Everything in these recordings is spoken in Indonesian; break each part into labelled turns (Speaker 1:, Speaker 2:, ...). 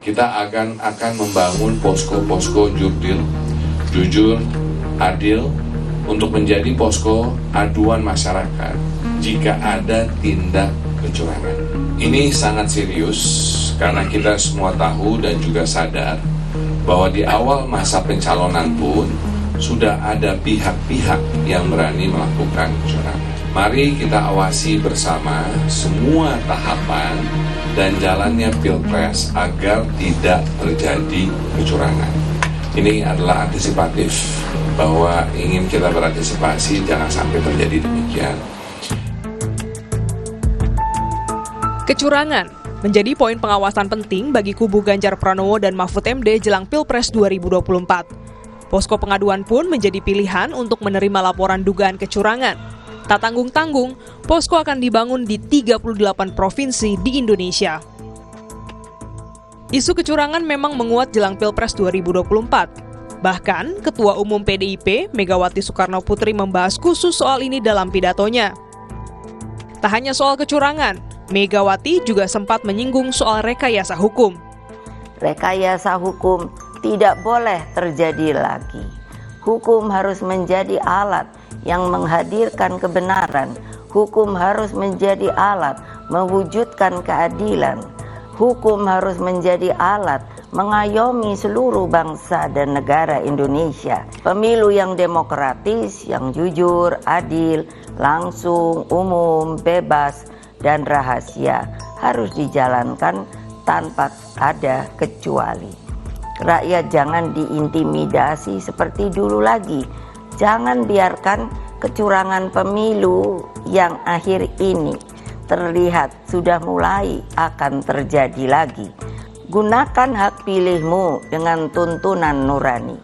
Speaker 1: Kita akan membangun posko-posko jujur, adil, untuk menjadi posko aduan masyarakat jika ada tindak kecurangan. Ini sangat serius karena kita semua tahu dan juga sadar bahwa di awal masa pencalonan pun sudah ada pihak-pihak yang berani melakukan kecurangan. Mari kita awasi bersama semua tahapan dan jalannya Pilpres agar tidak terjadi kecurangan. Ini adalah antisipatif bahwa ingin kita berantisipasi jangan sampai terjadi demikian.
Speaker 2: Kecurangan menjadi poin pengawasan penting bagi kubu Ganjar Pranowo dan Mahfud MD jelang Pilpres 2024. Posko pengaduan pun menjadi pilihan untuk menerima laporan dugaan kecurangan. Tak tanggung-tanggung, posko akan dibangun di 38 provinsi di Indonesia. Isu kecurangan memang menguat jelang Pilpres 2024. Bahkan, Ketua Umum PDIP, Megawati Soekarno Putri membahas khusus soal ini dalam pidatonya. Tak hanya soal kecurangan, Megawati juga sempat menyinggung soal rekayasa hukum.
Speaker 3: Rekayasa hukum tidak boleh terjadi lagi. Hukum harus menjadi alat yang menghadirkan kebenaran. Hukum harus menjadi alat mewujudkan keadilan. Hukum harus menjadi alat mengayomi seluruh bangsa dan negara Indonesia. Pemilu yang demokratis, yang jujur, adil, langsung, umum, bebas, dan rahasia harus dijalankan tanpa ada kecuali. Rakyat jangan diintimidasi seperti dulu lagi. Jangan biarkan kecurangan pemilu yang akhir ini terlihat sudah mulai akan terjadi lagi. Gunakan hak pilihmu dengan tuntunan nurani.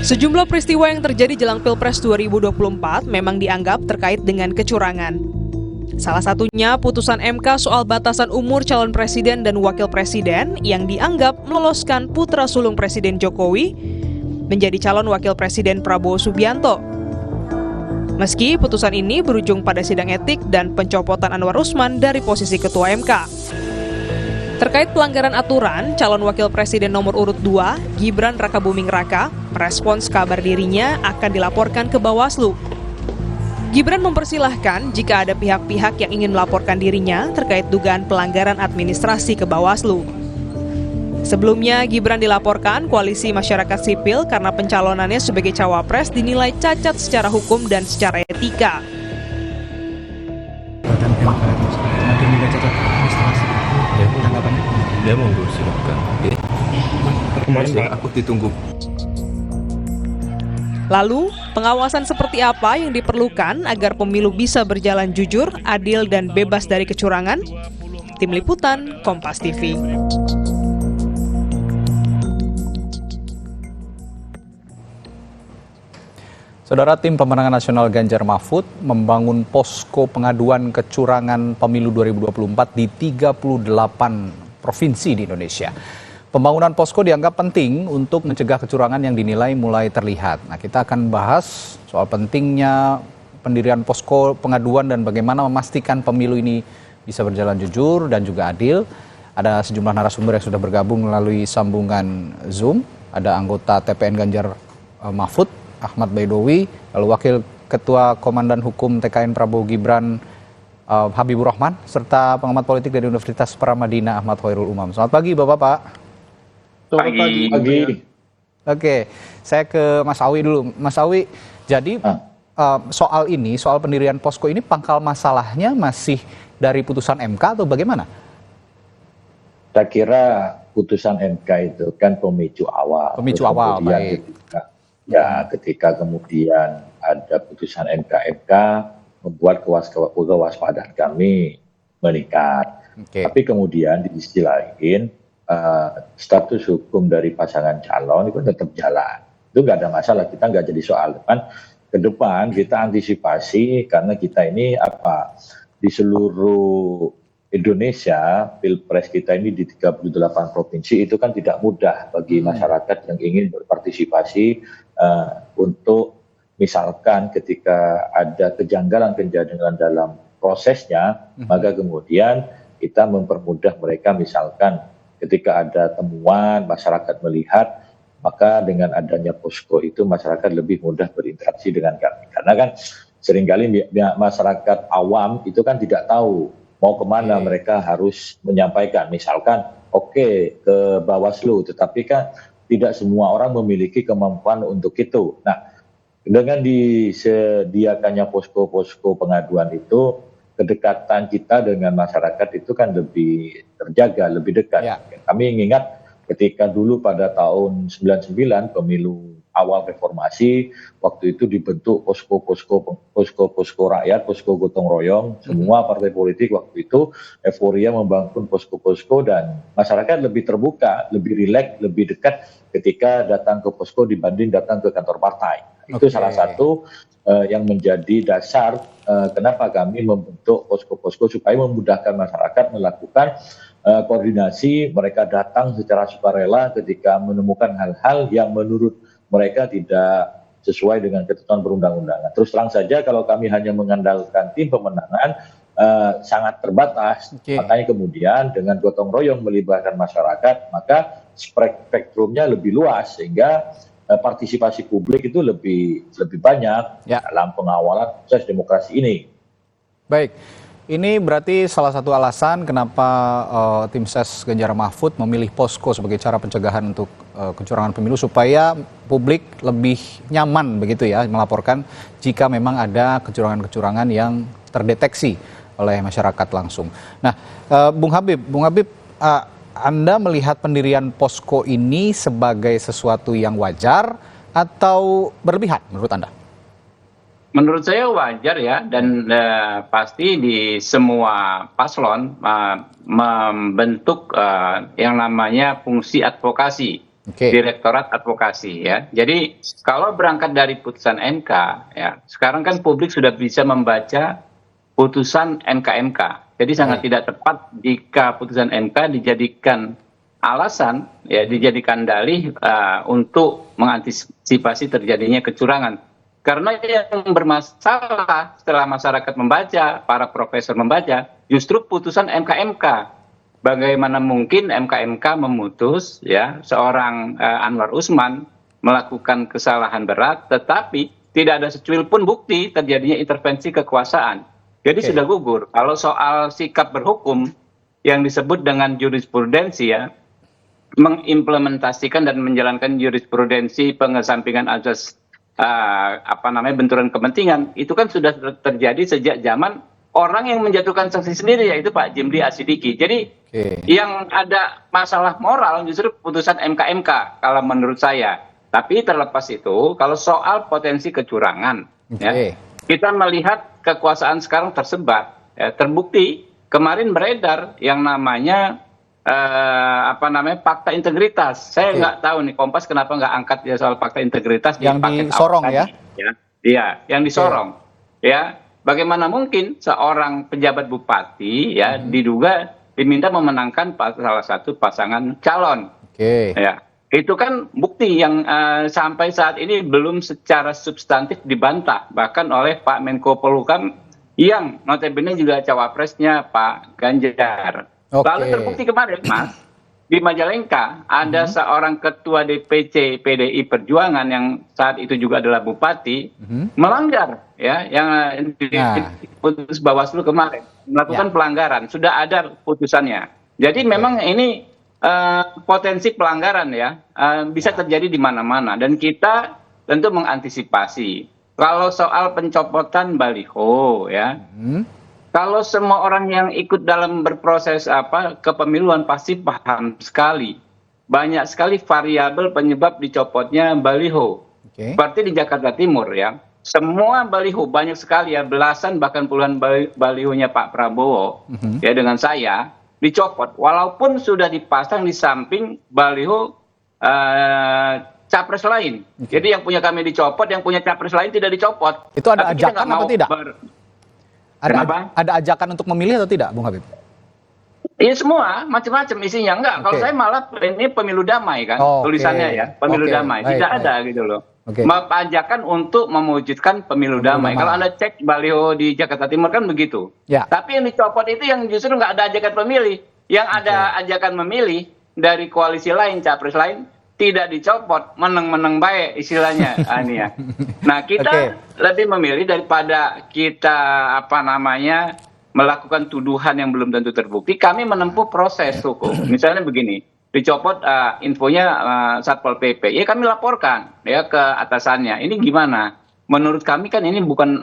Speaker 2: Sejumlah peristiwa yang terjadi jelang Pilpres 2024 memang dianggap terkait dengan kecurangan. Salah satunya putusan MK soal batasan umur calon presiden dan wakil presiden yang dianggap meloloskan putra sulung Presiden Jokowi menjadi calon wakil presiden Prabowo Subianto. Meski putusan ini berujung pada sidang etik dan pencopotan Anwar Usman dari posisi ketua MK. Terkait pelanggaran aturan, calon wakil presiden nomor urut 2, Gibran Rakabuming Raka, merespons kabar dirinya akan dilaporkan ke Bawaslu. Gibran mempersilahkan jika ada pihak-pihak yang ingin melaporkan dirinya terkait dugaan pelanggaran administrasi ke Bawaslu. Sebelumnya, Gibran dilaporkan Koalisi Masyarakat Sipil karena pencalonannya sebagai cawapres dinilai cacat secara hukum dan secara etika.
Speaker 4: Dia mau silakan. Kemarin aku ditunggu.
Speaker 2: Lalu, pengawasan seperti apa yang diperlukan agar pemilu bisa berjalan jujur, adil, dan bebas dari kecurangan? Tim Liputan, Kompas TV.
Speaker 5: Saudara, tim pemenangan nasional Ganjar Mahfud membangun posko pengaduan kecurangan pemilu 2024 di 38 provinsi di Indonesia. Pembangunan posko dianggap penting untuk mencegah kecurangan yang dinilai mulai terlihat. Nah, kita akan bahas soal pentingnya pendirian posko pengaduan dan bagaimana memastikan pemilu ini bisa berjalan jujur dan juga adil. Ada sejumlah narasumber yang sudah bergabung melalui sambungan Zoom. Ada anggota TPN Ganjar Mahfud, Ahmad Baidowi, lalu Wakil Ketua Komandan Hukum TKN Prabowo Gibran, Habibur Rahman, serta pengamat politik dari Universitas Paramadina Ahmad Hoirul Umam. Selamat pagi Bapak-Bapak.
Speaker 6: Selamat pagi.
Speaker 5: Oke, saya ke Mas Awi dulu. Mas Awi, jadi soal ini, soal pendirian posko ini pangkal masalahnya masih dari putusan MK atau bagaimana?
Speaker 6: Saya kira putusan MK itu kan pemicu awal.
Speaker 5: Pemicu awal, baik.
Speaker 6: Ketika kemudian ada putusan MK membuat kewaspadaan kami meningkat. Tapi kemudian di sisi lain status hukum dari pasangan calon itu tetap jalan. Itu nggak ada masalah, kita nggak jadi soal. Ke depan kita antisipasi karena kita ini di seluruh Indonesia, Pilpres kita ini di 38 provinsi itu kan tidak mudah bagi masyarakat yang ingin berpartisipasi untuk misalkan ketika ada kejanggalan dalam prosesnya, maka kemudian kita mempermudah mereka, misalkan ketika ada temuan masyarakat melihat, maka dengan adanya posko itu masyarakat lebih mudah berinteraksi dengan kami. Karena kan seringkali masyarakat awam itu kan tidak tahu mau kemana mereka harus menyampaikan. Misalkan ke Bawaslu, tetapi kan tidak semua orang memiliki kemampuan untuk itu. Nah, dengan disediakannya posko-posko pengaduan itu, kedekatan kita dengan masyarakat itu kan lebih terjaga, lebih dekat. Ya. Kami ingat ketika dulu pada tahun 99 pemilu awal reformasi, waktu itu dibentuk posko rakyat, posko gotong royong, semua partai politik waktu itu euforia membangun posko-posko dan masyarakat lebih terbuka, lebih rileks, lebih dekat ketika datang ke posko dibanding datang ke kantor partai. Itu salah satu yang menjadi dasar kenapa kami membentuk posko-posko supaya memudahkan masyarakat melakukan koordinasi, mereka datang secara sukarela ketika menemukan hal-hal yang menurut mereka tidak sesuai dengan ketentuan perundang-undangan. Terus terang saja kalau kami hanya mengandalkan tim pemenangan sangat terbatas, makanya kemudian dengan gotong royong melibatkan masyarakat, maka spektrumnya lebih luas sehingga partisipasi publik itu lebih banyak dalam pengawalan proses demokrasi ini.
Speaker 5: Baik. Ini berarti salah satu alasan kenapa tim ses Ganjar Mahfud memilih posko sebagai cara pencegahan untuk kecurangan pemilu supaya publik lebih nyaman begitu ya melaporkan jika memang ada kecurangan-kecurangan yang terdeteksi oleh masyarakat langsung. Nah, Bung Habib, Anda melihat pendirian posko ini sebagai sesuatu yang wajar atau berlebihan menurut Anda?
Speaker 7: Menurut saya wajar ya, dan pasti di semua paslon membentuk yang namanya fungsi advokasi, Direktorat Advokasi ya. Jadi kalau berangkat dari putusan MK ya, sekarang kan publik sudah bisa membaca putusan MK. Jadi sangat tidak tepat jika putusan MK dijadikan alasan ya, dijadikan dalih untuk mengantisipasi terjadinya kecurangan. Karena yang bermasalah setelah masyarakat membaca, para profesor membaca, justru putusan MK. Bagaimana mungkin MK memutus ya seorang Anwar Usman melakukan kesalahan berat, tetapi tidak ada secuil pun bukti terjadinya intervensi kekuasaan. Jadi sudah gugur. Kalau soal sikap berhukum yang disebut dengan jurisprudensi ya, mengimplementasikan dan menjalankan jurisprudensi pengesampingan azas benturan kepentingan itu kan sudah terjadi sejak zaman orang yang menjatuhkan sanksi sendiri yaitu Pak Jimli Asidiki. Jadi yang ada masalah moral justru putusan MK kalau menurut saya. Tapi terlepas itu kalau soal potensi kecurangan ya, kita melihat kekuasaan sekarang tersebar ya, terbukti kemarin beredar yang namanya fakta integritas. Saya nggak tahu nih Kompas kenapa nggak angkat ya soal fakta integritas
Speaker 5: yang
Speaker 7: di
Speaker 5: disorong ya?
Speaker 7: Iya, yang disorong. Ya, bagaimana mungkin seorang pejabat bupati ya diduga diminta memenangkan salah satu pasangan calon. Ya, itu kan bukti yang sampai saat ini belum secara substantif dibantah bahkan oleh Pak Menko Polhukam yang notabene juga cawapresnya Pak Ganjar. Lalu terbukti kemarin, Mas, di Majalengka ada seorang ketua DPC PDI Perjuangan yang saat itu juga adalah bupati melanggar, ya, yang diputus Bawaslu kemarin melakukan pelanggaran. Sudah ada putusannya. Jadi memang ini potensi pelanggaran ya bisa terjadi di mana-mana dan kita tentu mengantisipasi. Kalau soal pencopotan baliho, ya. Kalau semua orang yang ikut dalam berproses kepemiluan pasti paham sekali. Banyak sekali variabel penyebab dicopotnya baliho. Seperti di Jakarta Timur ya. Semua baliho banyak sekali ya, belasan bahkan puluhan balihonya Pak Prabowo ya dengan saya dicopot. Walaupun sudah dipasang di samping baliho capres lain. Jadi yang punya kami dicopot, yang punya capres lain tidak dicopot.
Speaker 5: Itu ada ajakan atau tidak? Ada ajakan untuk memilih atau tidak, Bung Habib?
Speaker 7: Iya semua, macam-macam isinya. Enggak, kalau saya malah ini pemilu damai kan, tulisannya ya, pemilu damai. Tidak ada gitu loh. Pajakan untuk mewujudkan pemilu damai. Kalau Anda cek baliho di Jakarta Timur kan begitu.
Speaker 5: Ya.
Speaker 7: Tapi yang dicopot itu yang justru nggak ada ajakan pemilih. Yang ada ajakan memilih dari koalisi lain, capres lain, tidak dicopot, meneng-meneng baik istilahnya. Ini ya. Nah, kita lebih memilih daripada kita melakukan tuduhan yang belum tentu terbukti. Kami menempuh proses hukum. Misalnya begini. Dicopot infonya Satpol PP, ya kami laporkan ya ke atasannya. Ini gimana? Menurut kami kan ini bukan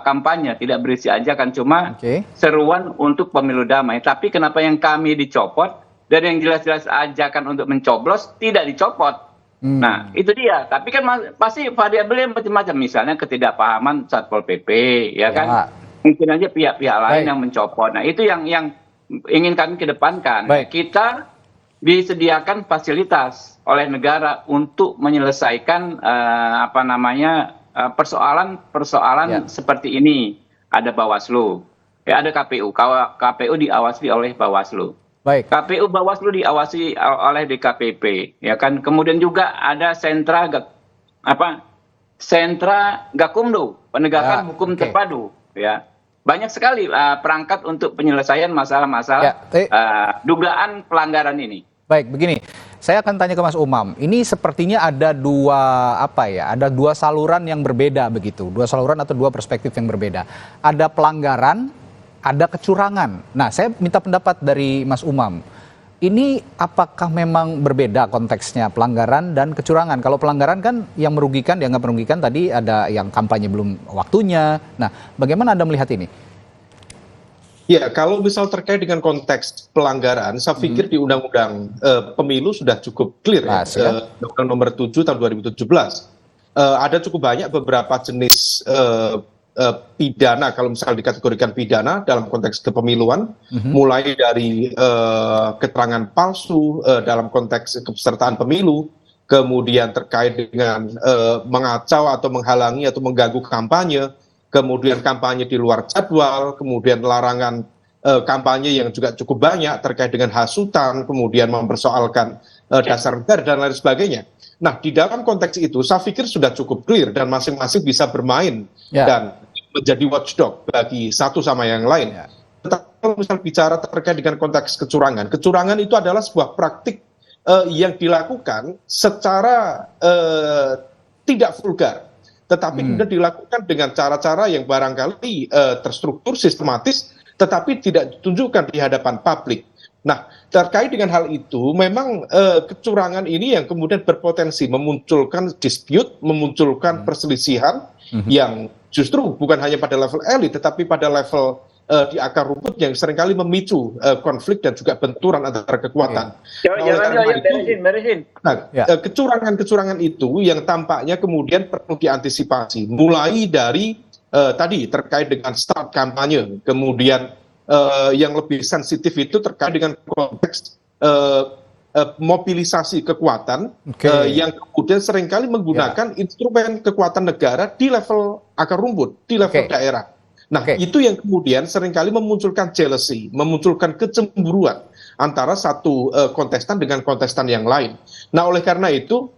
Speaker 7: kampanye, tidak berisi ajakan, cuma seruan untuk pemilu damai. Tapi kenapa yang kami dicopot dan yang jelas-jelas ajakan untuk mencoblos tidak dicopot? Nah itu dia. Tapi kan pasti variabelnya macam-macam. Misalnya ketidakpahaman Satpol PP, ya kan? Mungkin aja pihak-pihak lain yang mencopot. Nah itu yang ingin kami kedepankan. Kita disediakan fasilitas oleh negara untuk menyelesaikan persoalan seperti ini. Ada Bawaslu, ada KPU. KPU diawasi oleh Bawaslu. KPU Bawaslu diawasi oleh DKPP, ya kan. Kemudian juga ada sentra Gakumdu, penegakan hukum terpadu, ya. Banyak sekali perangkat untuk penyelesaian masalah-masalah dugaan pelanggaran ini.
Speaker 5: Baik, begini, saya akan tanya ke Mas Umam. Ini sepertinya ada dua saluran yang berbeda begitu, dua saluran atau dua perspektif yang berbeda. Ada pelanggaran, ada kecurangan. Nah, saya minta pendapat dari Mas Umam. Ini apakah memang berbeda konteksnya pelanggaran dan kecurangan? Kalau pelanggaran kan yang merugikan, dianggap merugikan tadi ada yang kampanye belum waktunya. Nah, bagaimana Anda melihat ini?
Speaker 8: Ya, kalau misal terkait dengan konteks pelanggaran, saya pikir di Undang-Undang Pemilu sudah cukup clear ya. Undang-Undang Nomor 7 tahun 2017. Ada cukup banyak beberapa jenis pidana, kalau misal dikategorikan pidana dalam konteks kepemiluan, mulai dari keterangan palsu dalam konteks kepesertaan pemilu, kemudian terkait dengan mengacau atau menghalangi atau mengganggu kampanye, kemudian kampanye di luar jadwal, kemudian larangan kampanye yang juga cukup banyak terkait dengan hasutan, kemudian mempersoalkan dasar negara dan lain sebagainya. Nah, di dalam konteks itu saya pikir sudah cukup clear dan masing-masing bisa bermain dan menjadi watchdog bagi satu sama yang lain. Tetapi kalau misal bicara terkait dengan konteks kecurangan, kecurangan itu adalah sebuah praktik yang dilakukan secara tidak vulgar, tetapi kemudian dilakukan dengan cara-cara yang barangkali terstruktur, sistematis, tetapi tidak ditunjukkan di hadapan publik. Nah, terkait dengan hal itu, memang kecurangan ini yang kemudian berpotensi memunculkan dispute, memunculkan perselisihan yang justru bukan hanya pada level elit, tetapi pada level di akar rumput yang seringkali memicu konflik dan juga benturan antara kekuatan. Kecurangan-kecurangan itu yang tampaknya kemudian perlu diantisipasi, mulai dari tadi terkait dengan start kampanye, kemudian yang lebih sensitif itu terkait dengan konteks mobilisasi kekuatan yang kemudian seringkali menggunakan instrumen kekuatan negara di level akar rumput, di level daerah. Nah, itu yang kemudian seringkali memunculkan jealousy, memunculkan kecemburuan antara satu kontestan dengan kontestan yang lain. Nah, oleh karena itu,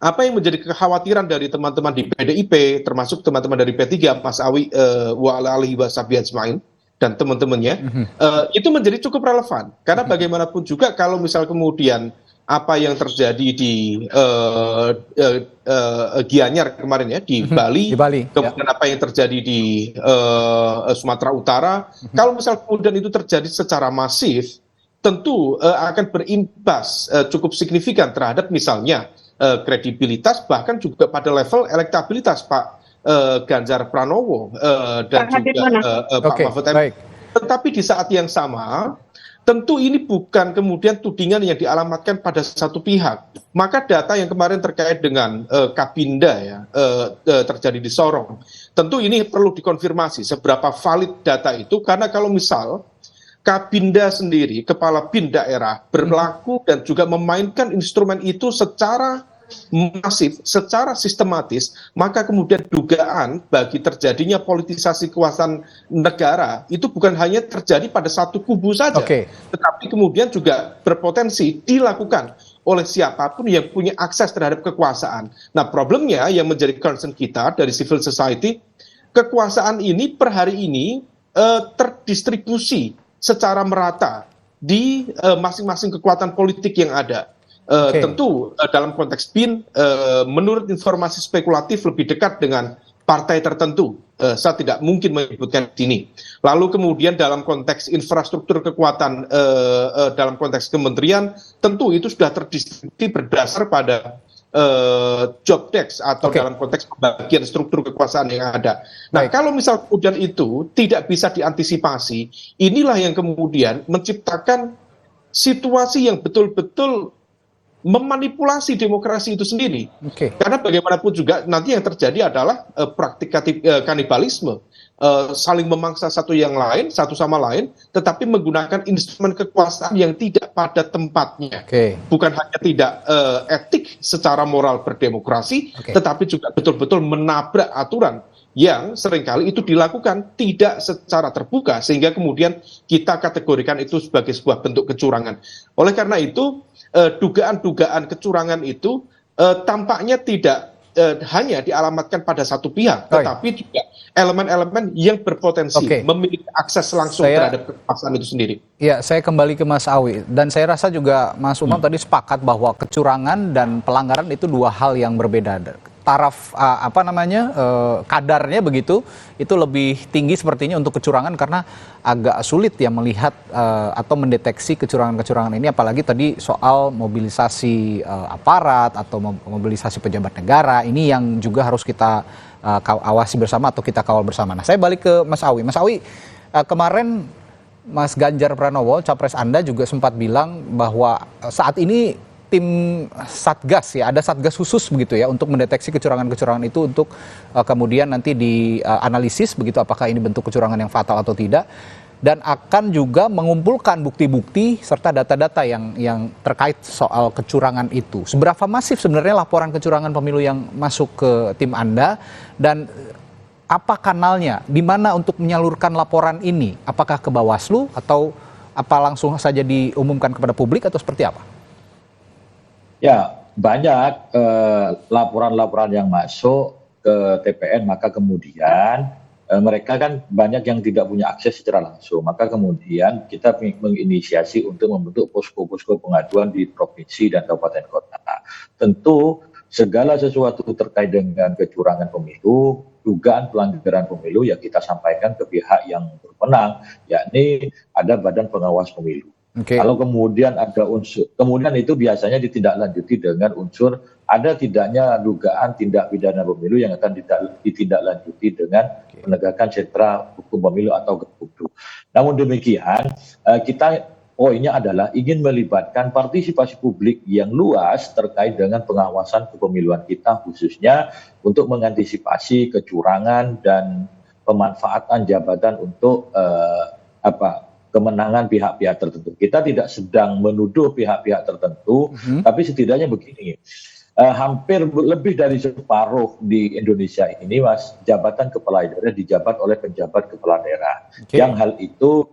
Speaker 8: apa yang menjadi kekhawatiran dari teman-teman di PDIP, termasuk teman-teman dari P3, Mas Awi Wa'alaihi Wasabi Ajmain, dan teman-temannya, itu menjadi cukup relevan. Karena bagaimanapun juga kalau misal kemudian apa yang terjadi di Gianyar kemarin ya, di Bali, kemudian apa yang terjadi di Sumatera Utara, kalau misal kemudian itu terjadi secara masif, tentu akan berimbas cukup signifikan terhadap misalnya kredibilitas, bahkan juga pada level elektabilitas Pak Ganjar Pranowo dan juga Pak Mahfud MD. Tetapi di saat yang sama, tentu ini bukan kemudian tudingan yang dialamatkan pada satu pihak. Maka data yang kemarin terkait dengan Kabinda ya terjadi di Sorong, tentu ini perlu dikonfirmasi seberapa valid data itu, karena kalau misal Kabinda sendiri, kepala BIN daerah, berlaku dan juga memainkan instrumen itu secara masif, secara sistematis, maka kemudian dugaan bagi terjadinya politisasi kekuasaan negara itu bukan hanya terjadi pada satu kubu saja, tetapi kemudian juga berpotensi dilakukan oleh siapapun yang punya akses terhadap kekuasaan. Nah, problemnya yang menjadi concern kita dari civil society, kekuasaan ini per hari ini terdistribusi secara merata di masing-masing kekuatan politik yang ada. Tentu dalam konteks BIN, menurut informasi spekulatif lebih dekat dengan partai tertentu. Saya tidak mungkin menyebutkan di sini. Lalu kemudian dalam konteks infrastruktur kekuatan, dalam konteks kementerian, tentu itu sudah terdistribusi berdasar pada job desk atau dalam konteks pembagian struktur kekuasaan yang ada. Nah, kalau misal kemudian itu tidak bisa diantisipasi, inilah yang kemudian menciptakan situasi yang betul-betul memanipulasi demokrasi itu sendiri. Karena bagaimanapun juga nanti yang terjadi adalah praktik kanibalisme, saling memangsa satu sama lain, tetapi menggunakan instrumen kekuasaan yang tidak pada tempatnya. Bukan hanya tidak etik secara moral berdemokrasi, tetapi juga betul-betul menabrak aturan yang seringkali itu dilakukan tidak secara terbuka, sehingga kemudian kita kategorikan itu sebagai sebuah bentuk kecurangan. Oleh karena itu, dugaan-dugaan kecurangan itu tampaknya tidak hanya dialamatkan pada satu pihak, tetapi juga elemen-elemen yang berpotensi memiliki akses langsung terhadap kekuasaan itu sendiri.
Speaker 5: Ya, saya kembali ke Mas Awi, dan saya rasa juga Mas Umam tadi sepakat bahwa kecurangan dan pelanggaran itu dua hal yang berbeda. Taraf kadarnya begitu itu lebih tinggi sepertinya untuk kecurangan, karena agak sulit ya melihat atau mendeteksi kecurangan-kecurangan ini, apalagi tadi soal mobilisasi aparat atau mobilisasi pejabat negara, ini yang juga harus kita awasi bersama atau kita kawal bersama. Nah, saya balik ke Mas Awi. Mas Awi, kemarin Mas Ganjar Pranowo, capres Anda, juga sempat bilang bahwa saat ini tim Satgas, ya ada Satgas khusus begitu ya untuk mendeteksi kecurangan-kecurangan itu, untuk kemudian nanti dianalisis begitu apakah ini bentuk kecurangan yang fatal atau tidak, dan akan juga mengumpulkan bukti-bukti serta data-data yang terkait soal kecurangan itu. Seberapa masif sebenarnya laporan kecurangan pemilu yang masuk ke tim Anda, dan apa kanalnya, di mana untuk menyalurkan laporan ini? Apakah ke Bawaslu atau apa langsung saja diumumkan kepada publik atau seperti apa?
Speaker 6: Ya, banyak laporan-laporan yang masuk ke TPN, maka kemudian mereka kan banyak yang tidak punya akses secara langsung. Maka kemudian kita menginisiasi untuk membentuk posko-posko pengaduan di provinsi dan kabupaten kota. Tentu segala sesuatu terkait dengan kecurangan pemilu, dugaan pelanggaran pemilu, ya kita sampaikan ke pihak yang berwenang, yakni ada Badan Pengawas Pemilu. Kalau kemudian ada unsur, kemudian itu biasanya ditindaklanjuti dengan unsur ada tidaknya dugaan tindak pidana pemilu yang akan ditindaklanjuti dengan penegakan sentra hukum pemilu atau Gakumdu. Namun demikian, kita poinnya adalah ingin melibatkan partisipasi publik yang luas terkait dengan pengawasan kepemiluan kita, khususnya untuk mengantisipasi kecurangan dan pemanfaatan jabatan untuk kemenangan pihak-pihak tertentu. Kita tidak sedang menuduh pihak-pihak tertentu, tapi setidaknya begini, hampir lebih dari separuh di Indonesia ini, Mas, jabatan kepala daerah dijabat oleh penjabat kepala daerah. Yang hal itu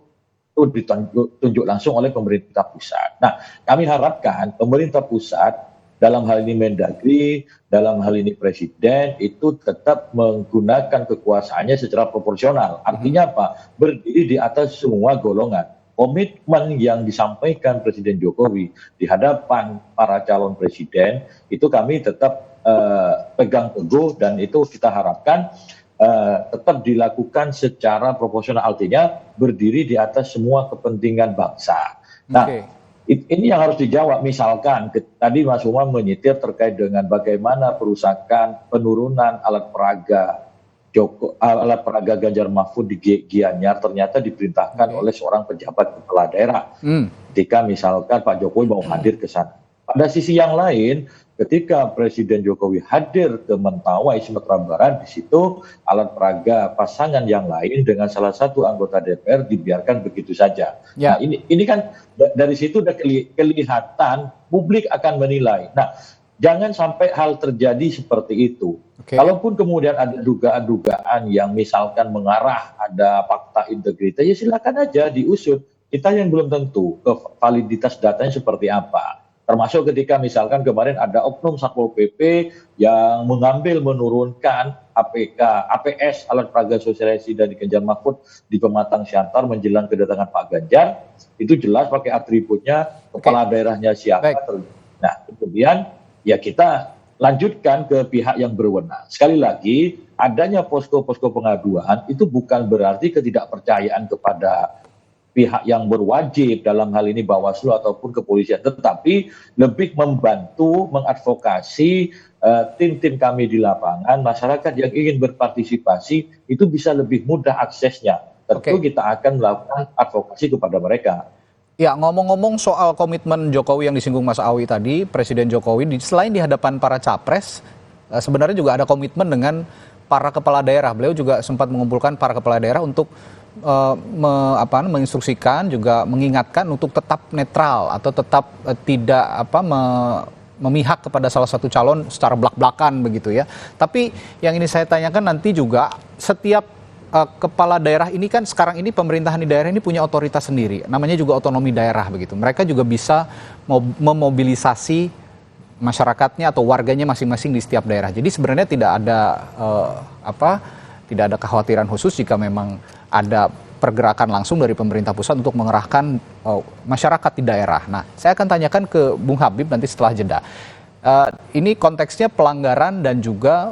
Speaker 6: ditunjuk langsung oleh pemerintah pusat. Nah, kami harapkan pemerintah pusat, dalam hal ini Mendagri, dalam hal ini Presiden, itu tetap menggunakan kekuasaannya secara proporsional. Artinya apa? Berdiri di atas semua golongan. Komitmen yang disampaikan Presiden Jokowi di hadapan para calon presiden, itu kami tetap pegang teguh, dan itu kita harapkan tetap dilakukan secara proporsional, artinya berdiri di atas semua kepentingan bangsa. Nah, ini yang harus dijawab. Misalkan tadi Mas Umam menyitir terkait dengan bagaimana perusakan penurunan alat peraga Ganjar Mahfud di Gianyar ternyata diperintahkan oleh seorang pejabat kepala daerah. Ketika misalkan Pak Jokowi mau hadir ke sana. Pada sisi yang lain, ketika Presiden Jokowi hadir ke Mentawai, Sumatera Barat, di situ alat peraga pasangan yang lain dengan salah satu anggota DPR dibiarkan begitu saja. Nah, ini kan dari situ udah kelihatan publik akan menilai. Nah, jangan sampai hal terjadi seperti itu. Kalaupun kemudian ada dugaan-dugaan yang misalkan mengarah ada fakta integritas, ya silakan aja diusut. Kita yang belum tentu ke validitas datanya seperti apa. Termasuk ketika misalkan kemarin ada oknum Satpol PP yang menurunkan APS alat peraga sosialisasi dari Ganjar Mahfud di Pematang Siantar menjelang kedatangan Pak Ganjar, itu jelas pakai atributnya kepala daerahnya siapa. Nah, kemudian ya kita lanjutkan ke pihak yang berwenang. Sekali lagi, adanya posko-posko pengaduan itu bukan berarti ketidakpercayaan kepada pihak yang berwajib, dalam hal ini Bawaslu ataupun kepolisian, tetapi lebih membantu mengadvokasi tim-tim kami di lapangan, masyarakat yang ingin berpartisipasi itu bisa lebih mudah aksesnya. Tentu kita akan melakukan advokasi kepada mereka.
Speaker 5: Ya, ngomong-ngomong soal komitmen Jokowi yang disinggung Mas Awi tadi, Presiden Jokowi selain di hadapan para capres, sebenarnya juga ada komitmen dengan para kepala daerah. Beliau juga sempat mengumpulkan para kepala daerah untuk menginstruksikan, juga mengingatkan untuk tetap netral atau tetap tidak memihak kepada salah satu calon secara belak-belakan begitu ya. Tapi yang ini saya tanyakan nanti juga, setiap kepala daerah ini kan sekarang ini pemerintahan di daerah ini punya otoritas sendiri, namanya juga otonomi daerah begitu. Mereka juga bisa memobilisasi masyarakatnya atau warganya masing-masing di setiap daerah. Jadi sebenarnya tidak ada kekhawatiran khusus jika memang ada pergerakan langsung dari pemerintah pusat untuk mengerahkan masyarakat di daerah. Nah, saya akan tanyakan ke Bung Habib nanti setelah jeda. Ini konteksnya pelanggaran dan juga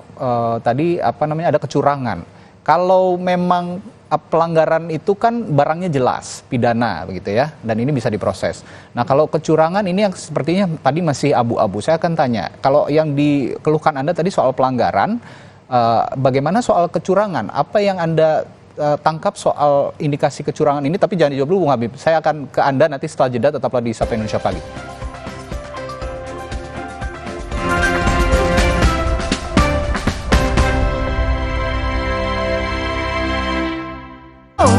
Speaker 5: tadi ada kecurangan. Kalau memang pelanggaran itu kan barangnya jelas, pidana begitu ya, dan ini bisa diproses. Nah, kalau kecurangan ini yang sepertinya tadi masih abu-abu. Saya akan tanya, kalau yang dikeluhkan Anda tadi soal pelanggaran, bagaimana soal kecurangan? Apa yang Anda tangkap soal indikasi kecurangan ini? Tapi jangan dijawab dulu, Bung Habib. Saya akan ke Anda nanti setelah jeda, tetaplah di Sapa Indonesia Pagi.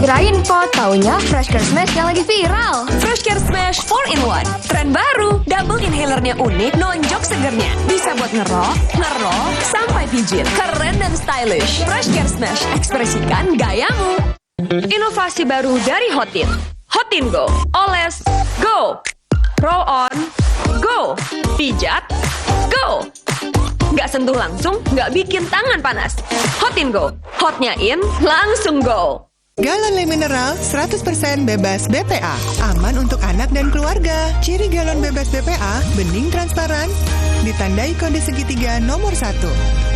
Speaker 9: Kirain pot, taunya Fresh Care Smash yang lagi viral. Fresh Care Smash 4-in-1, tren baru. Double inhalernya unik, nonjok segernya. Bisa buat ngerok, sampai pijit. Keren dan stylish. Fresh Care Smash, ekspresikan gayamu. Inovasi baru dari Hotin. Hotin Go, oles, go. Roll on, go. Pijat, go. Nggak sentuh langsung, nggak bikin tangan panas. Hotin Go, hotnya in, langsung go.
Speaker 10: Galon Le Mineral 100% bebas BPA, aman untuk anak dan keluarga. Ciri galon bebas BPA, bening transparan, ditandai kode segitiga nomor 1.